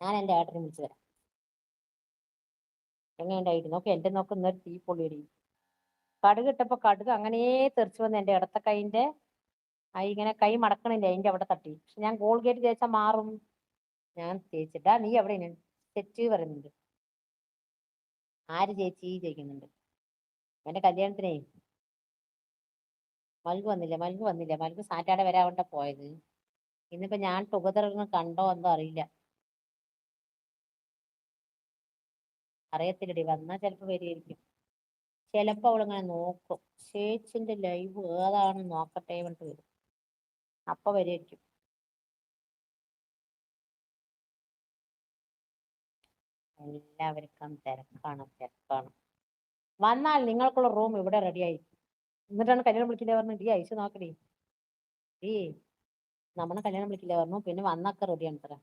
ഞാൻ എൻ്റെ ഏട്ടനെ വിളിച്ചു തരാം. എങ്ങനെയുണ്ടായിട്ട് നോക്കി എന്റെ നോക്ക് ഇന്നൊരു തീ പൊള്ളിയടി. കടുക് ഇട്ടപ്പോ കടുക് അങ്ങനെ തെറിച്ചു വന്ന് എന്റെ ഇടത്ത കൈന്റെ ഇങ്ങനെ കൈ മടക്കണില്ല അതിന്റെ അവിടെ തട്ടി. പക്ഷെ ഞാൻ കോൾഗേറ്റ് തേച്ചാൽ മാറും. ഞാൻ തേച്ചിട്ടാ നീ എവിടെ തെറ്റ് പറയുന്നുണ്ട്. ആര് ചേച്ചി ചോദിക്കുന്നുണ്ട്. എന്റെ കല്യാണത്തിനേ മൽഗു വന്നില്ല. മൽഗു സാറ്റാടെ വരാവണ്ട പോയത്. ഇന്നിപ്പോ ഞാൻ ടുഗദർ കണ്ടോ എന്തോ അറിയില്ല. അറിയത്തില്ലടി, വന്നാ ചിലപ്പോ വരികയായിരിക്കും. ചിലപ്പോ അവളിങ്ങനെ നോക്കും. ചേച്ചിന്റെ ലൈവ് ഏതാണ് നോക്കട്ടെ പറഞ്ഞിട്ട് വരും. അപ്പൊ വരികയായിരിക്കും. എല്ലാവർക്കും തിരക്കാണ്. വന്നാൽ നിങ്ങൾക്കുള്ള റൂം ഇവിടെ റെഡി ആയിരിക്കും. എന്നിട്ടാണ് കല്യാണം വിളിക്കില്ല പറഞ്ഞു. D ice നോക്കടി. ഡി നമ്മളെ കല്യാണം വിളിക്കില്ല പറഞ്ഞു. പിന്നെ വന്നൊക്കെ റെഡിയാണ് തരാം.